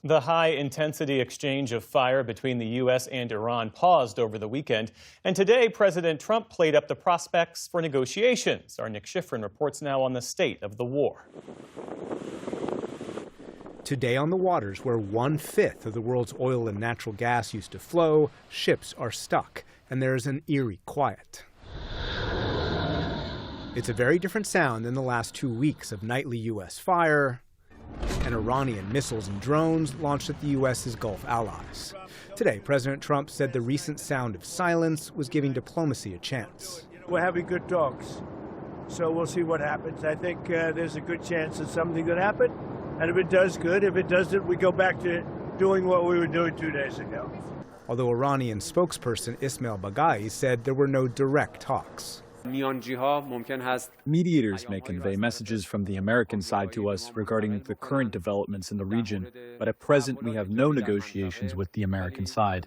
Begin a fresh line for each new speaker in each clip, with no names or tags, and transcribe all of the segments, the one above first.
The high-intensity exchange of fire between the U.S. and Iran paused over the weekend, and today President Trump played up the prospects for negotiations. Our Nick Schifrin reports now on the state of the war.
Today on the waters where 1/5 of the world's oil and natural gas used to flow, ships are stuck, and there is an eerie quiet. It's a very different sound than the last 2 weeks of nightly U.S. fire and Iranian missiles and drones launched at the U.S.'s Gulf allies. Today, President Trump said the recent sound of silence was giving diplomacy a chance.
We're having good talks, so we'll see what happens. I think there's a good chance that something could happen, and if it does, good. If it doesn't, we go back to doing what we were doing 2 days ago.
Although Iranian spokesperson Ismail Baghai said there were no direct talks.
Mediators may convey messages from the American side to us regarding the current developments in the region, but at present we have no negotiations with the American side.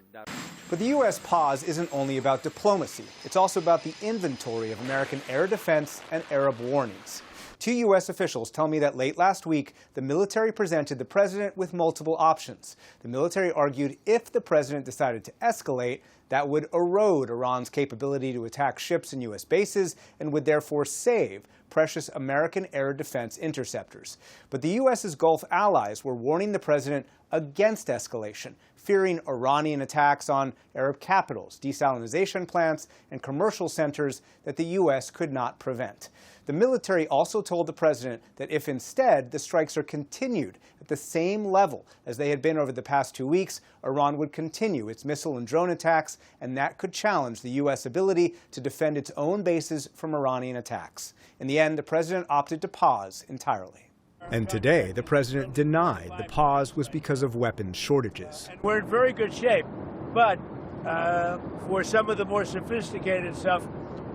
But the U.S. pause isn't only about diplomacy. It's also about the inventory of American air defense and Arab warnings. 2 U.S. officials tell me that late last week, the military presented the president with multiple options. The military argued if the president decided to escalate, that would erode Iran's capability to attack ships and U.S. bases and would therefore save precious American air defense interceptors. But the U.S.'s Gulf allies were warning the president against escalation, fearing Iranian attacks on Arab capitals, desalination plants, and commercial centers that the U.S. could not prevent. The military also told the president that if instead the strikes are continued at the same level as they had been over the past 2 weeks, Iran would continue its missile and drone attacks, and that could challenge the U.S. ability to defend its own bases from Iranian attacks. In the end, the president opted to pause entirely. And today, the president denied the pause was because of weapons shortages.
We're in very good shape, but for some of the more sophisticated stuff,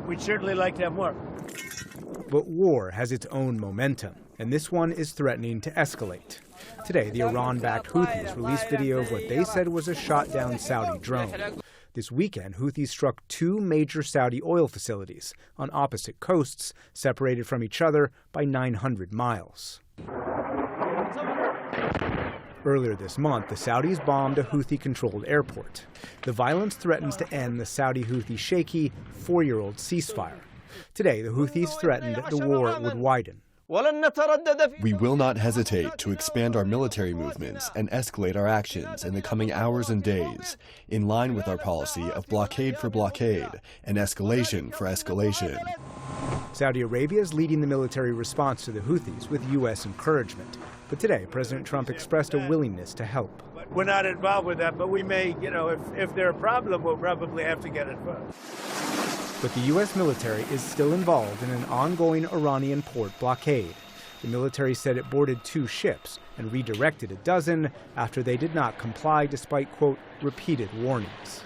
we'd certainly like to have more.
But war has its own momentum, and this one is threatening to escalate. Today, the Iran-backed Houthis released video of what they said was a shot-down Saudi drone. This weekend, Houthis struck 2 major Saudi oil facilities on opposite coasts, separated from each other by 900 miles. Earlier this month, the Saudis bombed a Houthi-controlled airport. The violence threatens to end the Saudi Houthi shaky 4-year-old ceasefire. Today, the Houthis threatened the war would widen.
We will not hesitate to expand our military movements and escalate our actions in the coming hours and days, in line with our policy of blockade for blockade and escalation for escalation.
Saudi Arabia is leading the military response to the Houthis with U.S. encouragement. But today, President Trump expressed a willingness to help.
We're not involved with that, but we may, if they're a problem, we'll probably have to get involved.
But the U.S. military is still involved in an ongoing Iranian port blockade. The military said it boarded 2 ships and redirected a dozen after they did not comply despite, quote, repeated warnings.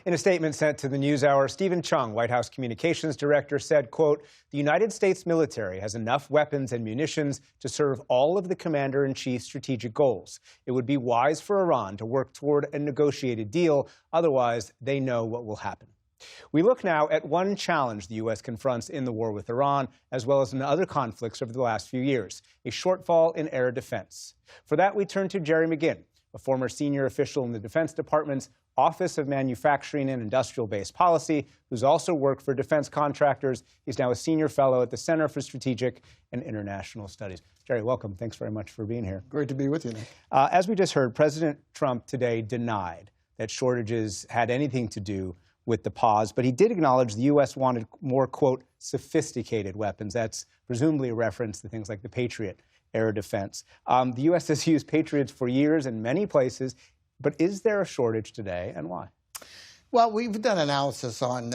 In a statement sent to the News Hour, Stephen Chung, White House Communications Director, said, quote, the United States military has enough weapons and munitions to serve all of the commander-in-chief's strategic goals. It would be wise for Iran to work toward a negotiated deal. Otherwise, they know what will happen. We look now at one challenge the U.S. confronts in the war with Iran, as well as in other conflicts over the last few years, a shortfall in air defense. For that, we turn to Jerry McGinn, a former senior official in the Defense Department's Office of Manufacturing and Industrial-Based Policy, who's also worked for defense contractors. He's now a senior fellow at the Center for Strategic and International Studies. Jerry, welcome. Thanks very much for being here.
Great to be with you, Nick.
As we just heard, President Trump today denied that shortages had anything to do with the pause, but he did acknowledge the U.S. wanted more, quote, sophisticated weapons. That's presumably a reference to things like the Patriot air defense. The U.S. has used Patriots for years in many places, but is there a shortage today, and why?
Well, we've done analysis on,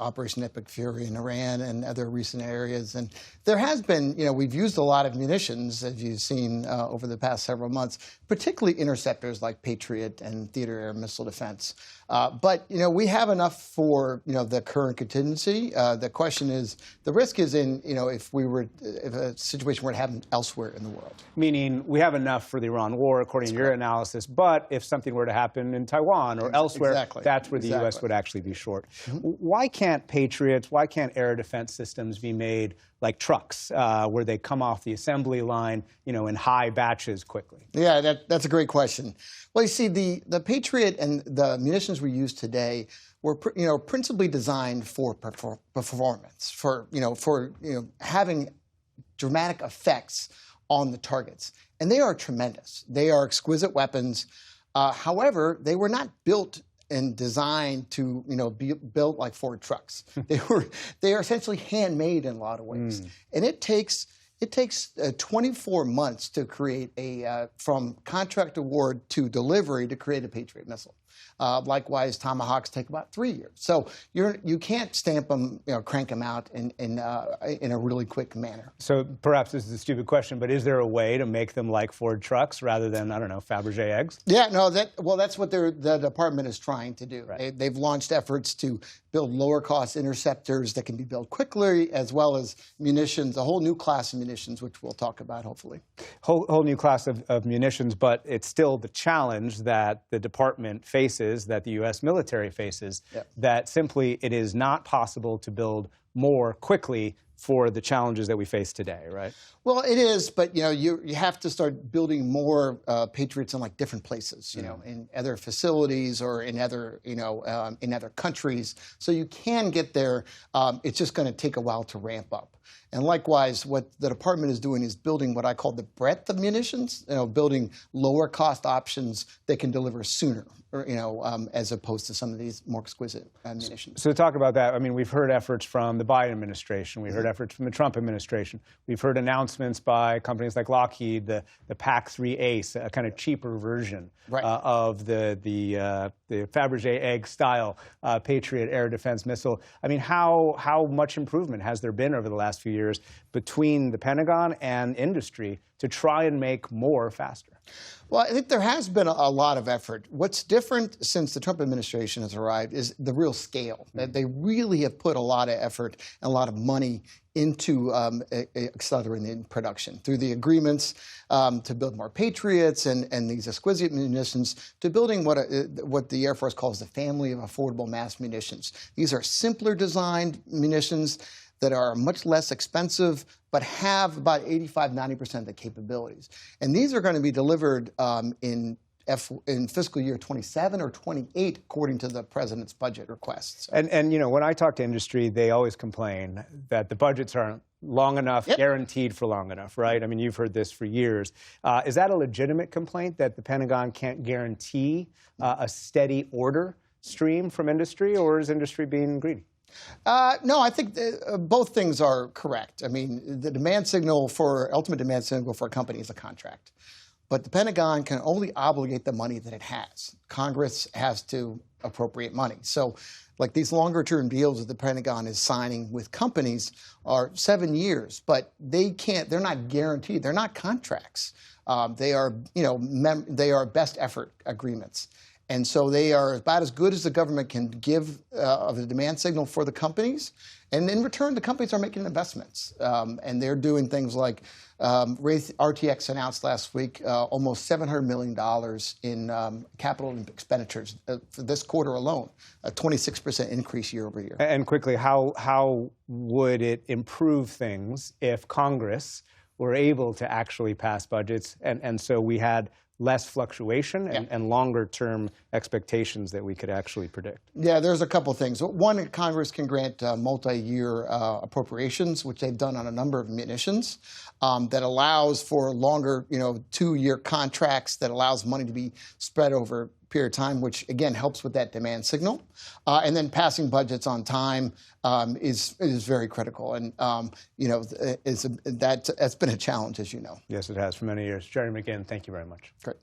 Operation Epic Fury in Iran and other recent areas, and there has been, we've used a lot of munitions, as you've seen over the past several months, particularly interceptors like Patriot and theater air missile defense. But, we have enough for, the current contingency. The question is, the risk is in, if a situation were to happen elsewhere in the world.
Meaning we have enough for the Iran war, according to your analysis, but if something were to happen in Taiwan or elsewhere,
exactly.
That that's where the U.S. would actually be short. Why can't Patriots, why can't air defense systems be made like trucks, where they come off the assembly line, in high batches quickly?
Yeah, that's a great question. Well, you see, the Patriot and the munitions we use today were principally designed for performance, for having dramatic effects on the targets, and they are tremendous. They are exquisite weapons. However, they were not built and designed to be built like Ford trucks. They are essentially handmade in a lot of ways, and it takes 24 months to create from contract award to delivery to create a Patriot missile. Likewise, Tomahawks take about 3 years. So you can't stamp them, crank them out in a really quick manner.
So perhaps this is a stupid question, but is there a way to make them like Ford trucks rather than, I don't know, Fabergé eggs?
Yeah, no, that's what the department is trying to do.
Right.
They've launched efforts to build lower-cost interceptors that can be built quickly, as well as munitions, a whole new class of munitions, which we'll talk about, hopefully.
Whole new class of munitions, but it's still the challenge that the department faces, that the U.S. military faces, that simply it is not possible to build more quickly for the challenges that we face today, right?
Well, it is, but you have to start building more Patriots in different places, in other facilities or in other countries, so you can get there. It's just going to take a while to ramp up. And likewise, what the department is doing is building what I call the breadth of munitions, building lower cost options that can deliver sooner, as opposed to some of these more exquisite munitions.
So to talk about that, I mean, we've heard efforts from the Biden administration. We've heard efforts from the Trump administration. We've heard announcements by companies like Lockheed, the PAC-3 Ace, a kind of cheaper version of the Fabergé egg-style Patriot air defense missile. I mean, how much improvement has there been over the last few years between the Pentagon and industry to try and make more faster?
Well, I think there has been a lot of effort. What's different since the Trump administration has arrived is the real scale. They really have put a lot of effort and a lot of money into accelerating production through the agreements to build more Patriots and these exquisite munitions, to building what the Air Force calls the family of affordable mass munitions. These are simpler designed munitions that are much less expensive, but have about 85–90% of the capabilities. And these are going to be delivered in fiscal year 27 or 28, according to the president's budget requests.
And when I talk to industry, they always complain that the budgets aren't long enough, guaranteed for long enough, right? I mean, you've heard this for years. Is that a legitimate complaint, that the Pentagon can't guarantee a steady order stream from industry, or is industry being greedy?
No, I think both things are correct. I mean, the ultimate demand signal for a company is a contract. But the Pentagon can only obligate the money that it has. Congress has to appropriate money. So these longer-term deals that the Pentagon is signing with companies are 7 years, but they're not guaranteed. They're not contracts. They are best effort agreements. And so they are about as good as the government can give of the demand signal for the companies. And in return, the companies are making investments. And they're doing things like RTX announced last week almost $700 million in capital expenditures for this quarter alone, a 26% increase year over year.
And quickly, how would it improve things if Congress were able to actually pass budgets, and so we had less fluctuation and longer-term expectations that we could actually predict?
Yeah, there's a couple things. One, Congress can grant multi-year appropriations, which they've done on a number of munitions, that allows for longer, 2-year contracts, that allows money to be spread over a period of time, which again helps with that demand signal. And then passing budgets on time is very critical, and that's been a challenge, as you know.
Yes, it has for many years. Jerry McGinn, thank you very much.
Great.